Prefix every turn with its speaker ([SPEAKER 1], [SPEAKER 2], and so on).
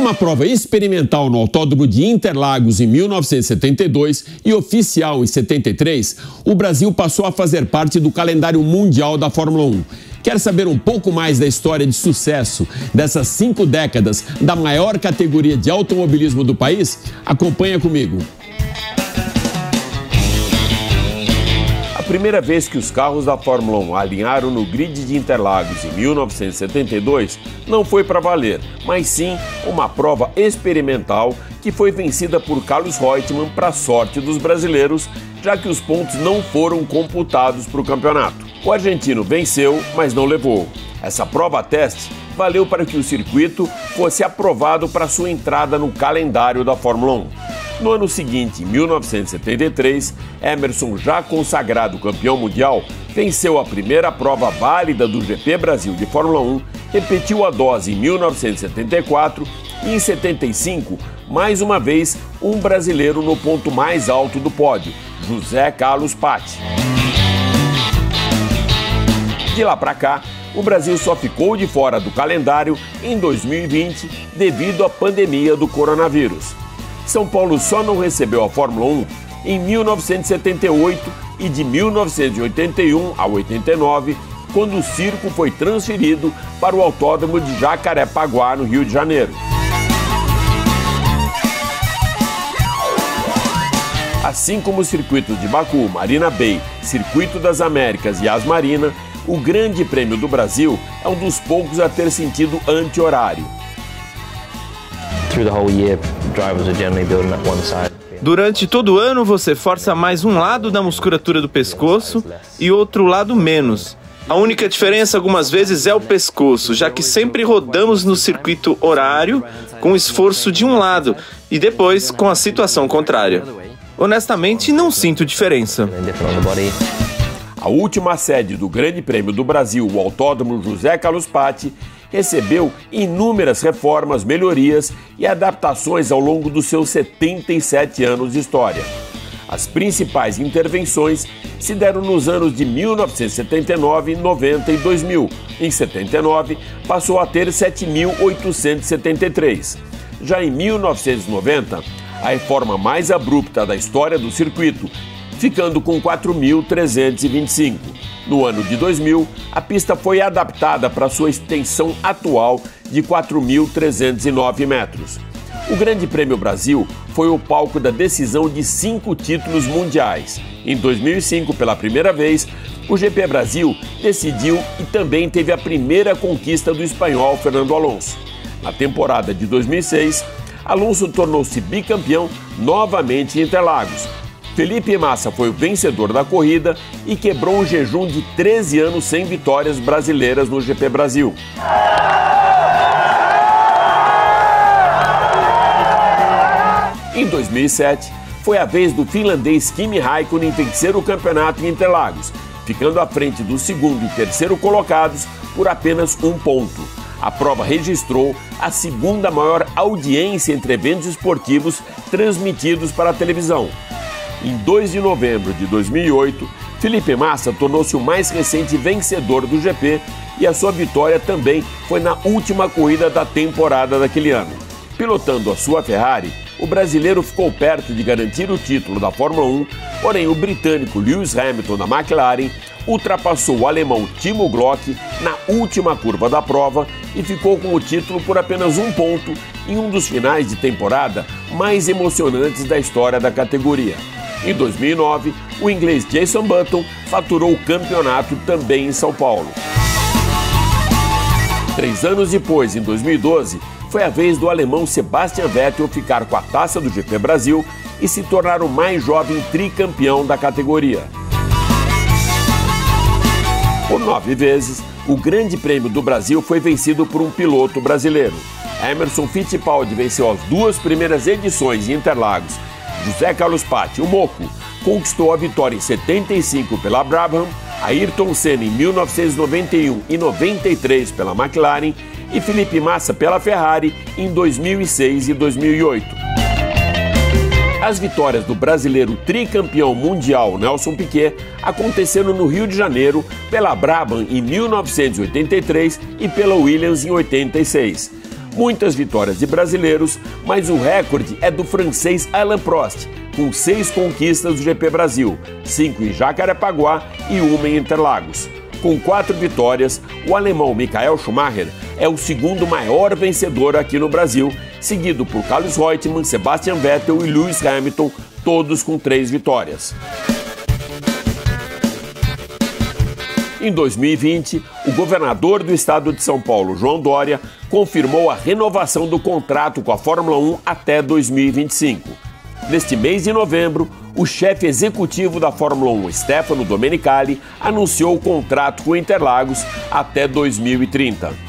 [SPEAKER 1] uma prova experimental no Autódromo de Interlagos em 1972 e oficial em 73, o Brasil passou a fazer parte do calendário mundial da Fórmula 1. Quer saber um pouco mais da história de sucesso dessas 5 décadas da maior categoria de automobilismo do país? Acompanha comigo. A primeira vez que os carros da Fórmula 1 alinharam no grid de Interlagos em 1972 não foi para valer, mas sim uma prova experimental que foi vencida por Carlos Reutemann para a sorte dos brasileiros, já que os pontos não foram computados para o campeonato. O argentino venceu, mas não levou. Essa prova teste valeu para que o circuito fosse aprovado para sua entrada no calendário da Fórmula 1. No ano seguinte, em 1973, Emerson, já consagrado campeão mundial, venceu a primeira prova válida do GP Brasil de Fórmula 1, repetiu a dose em 1974 e em 75, mais uma vez, um brasileiro no ponto mais alto do pódio, José Carlos Patti. De lá para cá, o Brasil só ficou de fora do calendário em 2020 devido à pandemia do coronavírus. São Paulo só não recebeu a Fórmula 1 em 1978 e de 1981 a 89, quando o circo foi transferido para o Autódromo de Jacarepaguá, no Rio de Janeiro. Assim como os circuitos de Baku, Marina Bay, Circuito das Américas e Asmarina, o Grande Prêmio do Brasil é um dos poucos a ter sentido anti-horário.
[SPEAKER 2] Durante todo o ano, você força mais um lado da musculatura do pescoço e outro lado menos. A única diferença algumas vezes é o pescoço, já que sempre rodamos no circuito horário com o esforço de um lado e depois com a situação contrária. Honestamente, não sinto diferença.
[SPEAKER 1] A última sede do Grande Prêmio do Brasil, o Autódromo José Carlos Patti, recebeu inúmeras reformas, melhorias e adaptações ao longo dos seus 77 anos de história. As principais intervenções se deram nos anos de 1979, 90 e 2000. Em 79, passou a ter 7.873. Já em 1990, a reforma mais abrupta da história do circuito, ficando com 4.325. No ano de 2000, a pista foi adaptada para sua extensão atual de 4.309 metros. O Grande Prêmio Brasil foi o palco da decisão de 5 títulos mundiais. Em 2005, pela primeira vez, o GP Brasil decidiu e também teve a primeira conquista do espanhol Fernando Alonso. Na temporada de 2006, Alonso tornou-se bicampeão novamente em Interlagos. Felipe Massa foi o vencedor da corrida e quebrou um jejum de 13 anos sem vitórias brasileiras no GP Brasil. Em 2007, foi a vez do finlandês Kimi Räikkönen vencer o campeonato em Interlagos, ficando à frente do segundo e terceiro colocados por apenas 1 ponto. A prova registrou a segunda maior audiência entre eventos esportivos transmitidos para a televisão. Em 2 de novembro de 2008, Felipe Massa tornou-se o mais recente vencedor do GP e a sua vitória também foi na última corrida da temporada daquele ano. Pilotando a sua Ferrari, o brasileiro ficou perto de garantir o título da Fórmula 1, porém o britânico Lewis Hamilton da McLaren ultrapassou o alemão Timo Glock na última curva da prova e ficou com o título por apenas 1 ponto em um dos finais de temporada mais emocionantes da história da categoria. Em 2009, o inglês Jason Button faturou o campeonato também em São Paulo. 3 anos depois, em 2012, foi a vez do alemão Sebastian Vettel ficar com a taça do GP Brasil e se tornar o mais jovem tricampeão da categoria. Por 9 vezes, o Grande Prêmio do Brasil foi vencido por um piloto brasileiro. Emerson Fittipaldi venceu as 2 primeiras edições em Interlagos. José Carlos Patti, o Moco, conquistou a vitória em 75 pela Brabham, Ayrton Senna em 1991 e 93 pela McLaren e Felipe Massa pela Ferrari em 2006 e 2008. As vitórias do brasileiro tricampeão mundial Nelson Piquet aconteceram no Rio de Janeiro pela Brabham em 1983 e pela Williams em 86. Muitas vitórias de brasileiros, mas o recorde é do francês Alain Prost, com 6 conquistas do GP Brasil, 5 em Jacarepaguá e 1 em Interlagos. Com 4 vitórias, o alemão Michael Schumacher é o segundo maior vencedor aqui no Brasil, seguido por Carlos Reutemann, Sebastian Vettel e Lewis Hamilton, todos com 3 vitórias. Em 2020, o governador do estado de São Paulo, João Dória, confirmou a renovação do contrato com a Fórmula 1 até 2025. Neste mês de novembro, o chefe executivo da Fórmula 1, Stefano Domenicali, anunciou o contrato com Interlagos até 2030.